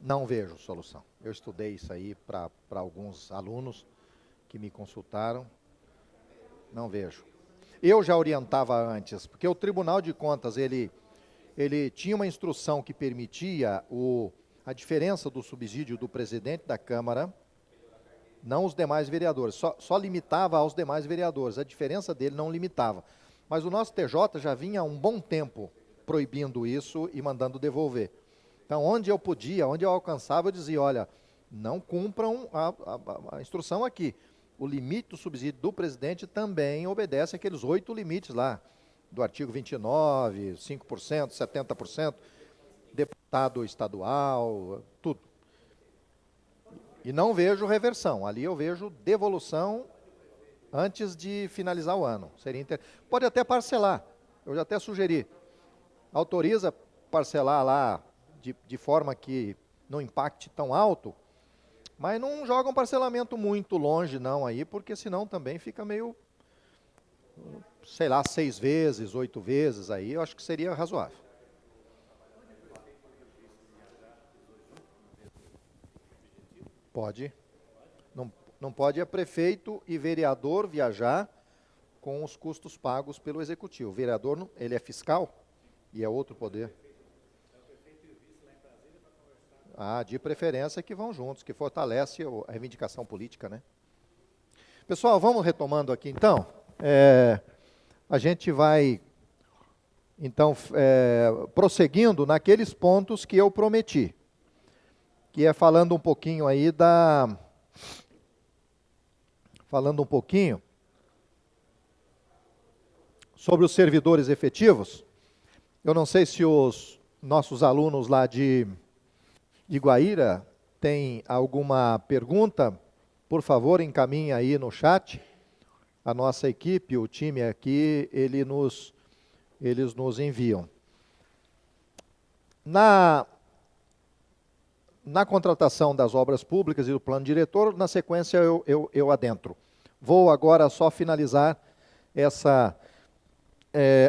Não vejo solução. Eu estudei isso aí para alguns alunos que me consultaram. Não vejo. Eu já orientava antes, porque o Tribunal de Contas, ele tinha uma instrução que permitia a diferença do subsídio do presidente da Câmara, não os demais vereadores, só limitava aos demais vereadores, a diferença dele não limitava. Mas o nosso TJ já vinha há um bom tempo proibindo isso e mandando devolver. Então, onde eu podia, onde eu alcançava, eu dizia, olha, não cumpram a instrução aqui. O limite do subsídio do presidente também obedece àqueles 8 limites lá, do artigo 29, 5%, 70%, deputado estadual, tudo. E não vejo reversão, ali eu vejo devolução antes de finalizar o ano. Pode até parcelar, eu já até sugeri. Autoriza parcelar lá de forma que não impacte tão alto, mas não joga um parcelamento muito longe não aí, porque senão também fica meio, sei lá, 6 vezes, 8 vezes aí, eu acho que seria razoável. Pode. Não pode é prefeito e vereador viajar com os custos pagos pelo executivo. O vereador, ele é fiscal e é outro poder. De preferência que vão juntos, que fortalece a reivindicação política, né? Pessoal, vamos retomando aqui então. A gente vai, então, prosseguindo naqueles pontos que eu prometi, que é falando um pouquinho aí falando um pouquinho sobre os servidores efetivos. Eu não sei se os nossos alunos lá de Guaíra têm alguma pergunta, por favor, encaminhe aí no chat. A nossa equipe, o time aqui, eles nos enviam. Na contratação das obras públicas e do plano diretor, na sequência eu adentro. Vou agora só finalizar essa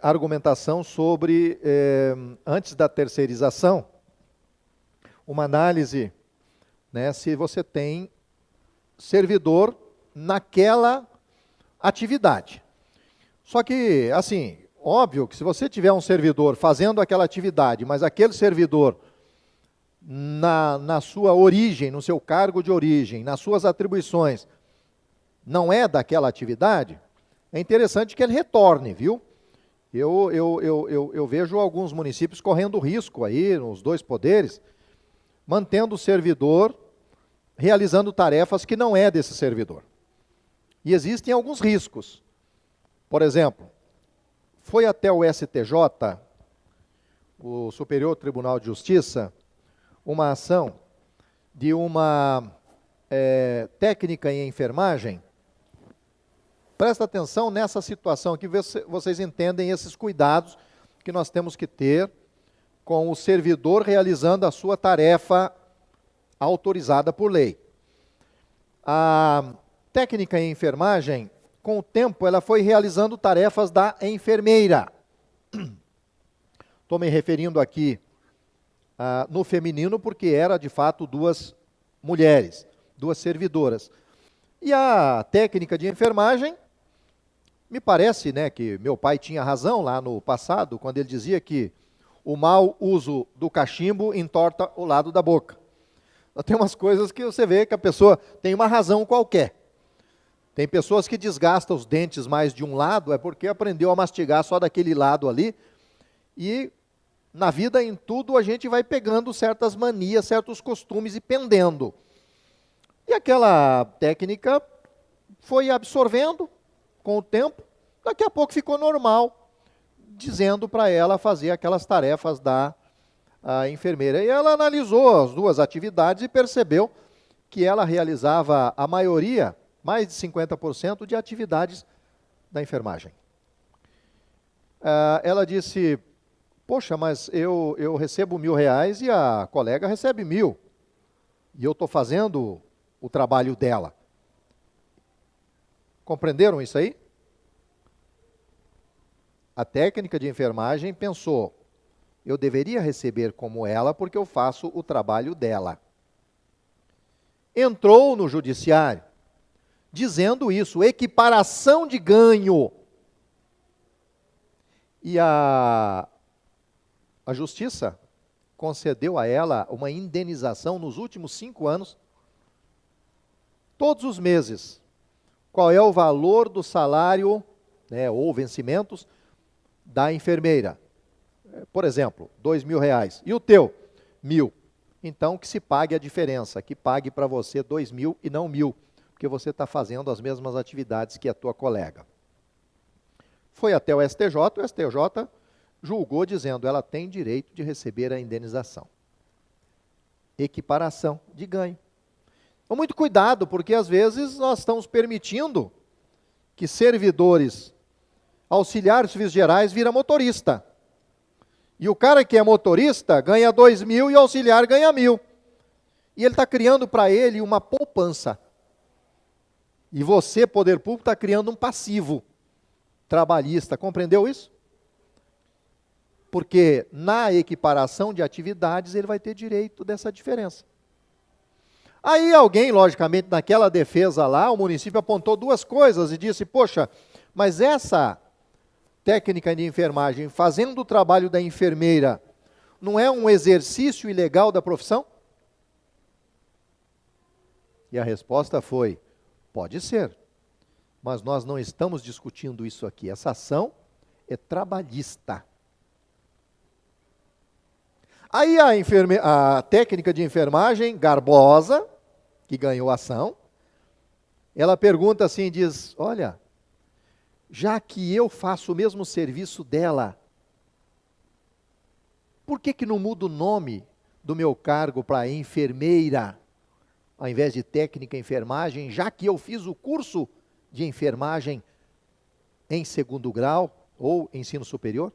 argumentação sobre, antes da terceirização, uma análise, né, se você tem servidor naquela atividade. Só que, assim, óbvio que se você tiver um servidor fazendo aquela atividade, mas aquele servidor na sua origem, no seu cargo de origem, nas suas atribuições, não é daquela atividade, é interessante que ele retorne, viu? Eu vejo alguns municípios correndo risco aí, nos 2 poderes, mantendo o servidor realizando tarefas que não é desse servidor. E existem alguns riscos. Por exemplo, foi até o STJ, o Superior Tribunal de Justiça, uma ação de uma técnica em enfermagem. Presta atenção nessa situação aqui, vocês entendem esses cuidados que nós temos que ter com o servidor realizando a sua tarefa autorizada por lei. A técnica em enfermagem, com o tempo, ela foi realizando tarefas da enfermeira. Estou me referindo aqui no feminino, porque era, de fato, 2 mulheres, 2 servidoras. E a técnica de enfermagem, me parece, né, que meu pai tinha razão lá no passado, quando ele dizia que o mau uso do cachimbo entorta o lado da boca. Tem umas coisas que você vê que a pessoa tem uma razão qualquer. Tem pessoas que desgastam os dentes mais de um lado, é porque aprendeu a mastigar só daquele lado ali. E na vida, em tudo, a gente vai pegando certas manias, certos costumes e pendendo. E aquela técnica foi absorvendo com o tempo, daqui a pouco ficou normal, dizendo para ela fazer aquelas tarefas da enfermeira. E ela analisou as 2 atividades e percebeu que ela realizava a maioria, mais de 50%, de atividades da enfermagem. Ela disse, poxa, mas eu recebo R$1.000 e a colega recebe 1.000. E eu estou fazendo o trabalho dela. Compreenderam isso aí? A técnica de enfermagem pensou, eu deveria receber como ela, porque eu faço o trabalho dela. Entrou no judiciário, dizendo isso, equiparação de ganho. E a justiça concedeu a ela uma indenização nos últimos 5 anos, todos os meses. Qual é o valor do salário, né, ou vencimentos da enfermeira? Por exemplo, R$2.000. E o teu? 1.000. Então, que se pague a diferença, que pague para você 2.000 e não 1.000, porque você está fazendo as mesmas atividades que a tua colega. Foi até o STJ julgou dizendo, ela tem direito de receber a indenização. Equiparação de ganho. Então, muito cuidado, porque às vezes nós estamos permitindo que servidores auxiliares de serviços gerais viram motorista. E o cara que é motorista ganha 2.000 e o auxiliar ganha 1.000. E ele está criando para ele uma poupança. E você, poder público, está criando um passivo trabalhista. Compreendeu isso? Porque na equiparação de atividades ele vai ter direito dessa diferença. Aí alguém, logicamente, naquela defesa lá, o município apontou 2 coisas e disse, poxa, mas essa técnica de enfermagem, fazendo o trabalho da enfermeira, não é um exercício ilegal da profissão? E a resposta foi, pode ser, mas nós não estamos discutindo isso aqui. Essa ação é trabalhista. Aí a técnica de enfermagem, garbosa, que ganhou a ação, ela pergunta assim, diz, olha, já que eu faço o mesmo serviço dela, por que não muda o nome do meu cargo para enfermeira, ao invés de técnica de enfermagem, já que eu fiz o curso de enfermagem em 2º grau ou ensino superior?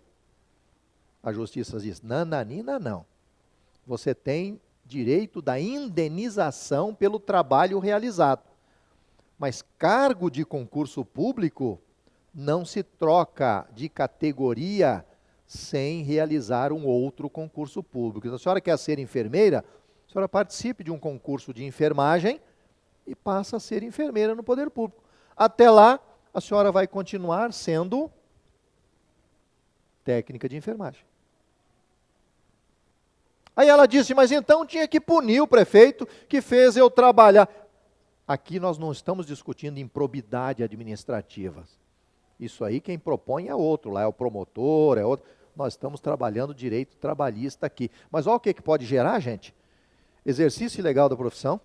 A justiça diz, nananina não. Você tem direito da indenização pelo trabalho realizado. Mas cargo de concurso público não se troca de categoria sem realizar um outro concurso público. Se a senhora quer ser enfermeira, a senhora participe de um concurso de enfermagem e passa a ser enfermeira no poder público. Até lá, a senhora vai continuar sendo técnica de enfermagem. Aí ela disse, mas então tinha que punir o prefeito que fez eu trabalhar. Aqui nós não estamos discutindo improbidade administrativa. Isso aí quem propõe é outro, lá é o promotor, é outro. Nós estamos trabalhando direito trabalhista aqui. Mas olha o que pode gerar, gente. Exercício ilegal da profissão.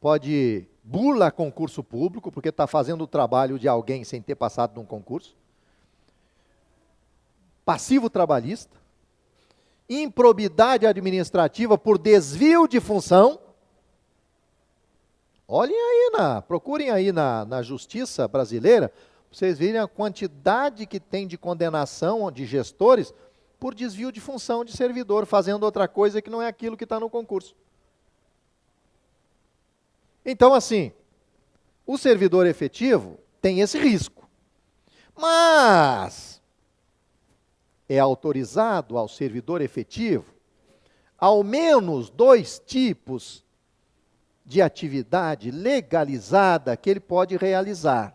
Pode burlar concurso público, porque está fazendo o trabalho de alguém sem ter passado num concurso. Passivo trabalhista. Improbidade administrativa por desvio de função. Olhem aí, procurem aí na justiça brasileira, para vocês verem a quantidade que tem de condenação de gestores por desvio de função de servidor, fazendo outra coisa que não é aquilo que está no concurso. Então, assim, o servidor efetivo tem esse risco. Mas é autorizado ao servidor efetivo ao menos 2 tipos de atividade legalizada que ele pode realizar.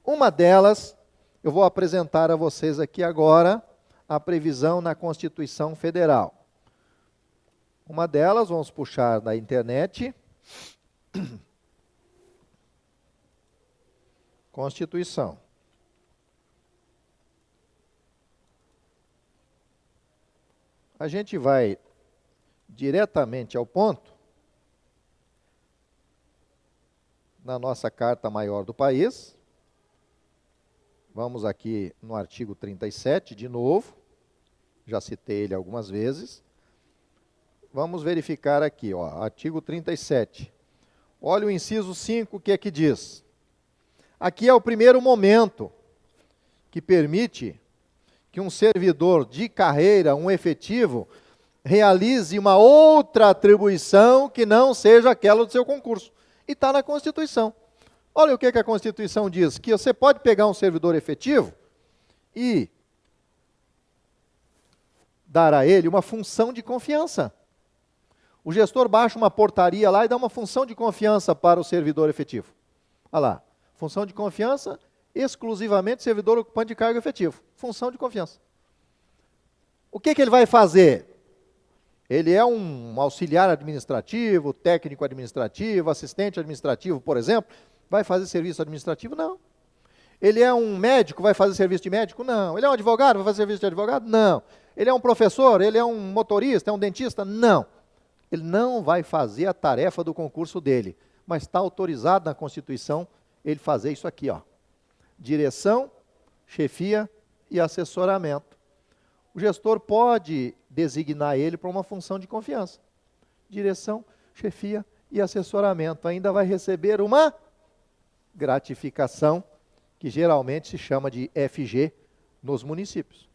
Uma delas, eu vou apresentar a vocês aqui agora, a previsão na Constituição Federal. Uma delas, vamos puxar da internet. Constituição. A gente vai diretamente ao ponto, na nossa Carta Maior do país. Vamos aqui no artigo 37, de novo, já citei ele algumas vezes. Vamos verificar aqui, artigo 37. Olha o inciso 5, o que é que diz? Aqui é o primeiro momento que permite que um servidor de carreira, um efetivo, realize uma outra atribuição que não seja aquela do seu concurso. E está na Constituição. Olha o que a Constituição diz, que você pode pegar um servidor efetivo e dar a ele uma função de confiança. O gestor baixa uma portaria lá e dá uma função de confiança para o servidor efetivo. Olha lá, função de confiança, exclusivamente servidor ocupante de cargo efetivo. Função de confiança. O que ele vai fazer? Ele é um auxiliar administrativo, técnico administrativo, assistente administrativo, por exemplo. Vai fazer serviço administrativo? Não. Ele é um médico, vai fazer serviço de médico? Não. Ele é um advogado, vai fazer serviço de advogado? Não. Ele é um professor? Ele é um motorista? É um dentista? Não. Ele não vai fazer a tarefa do concurso dele, mas está autorizado na Constituição ele fazer isso aqui, ó. Direção, chefia e assessoramento. O gestor pode designar ele para uma função de confiança. Direção, chefia e assessoramento. Ainda vai receber uma gratificação, que geralmente se chama de FG nos municípios.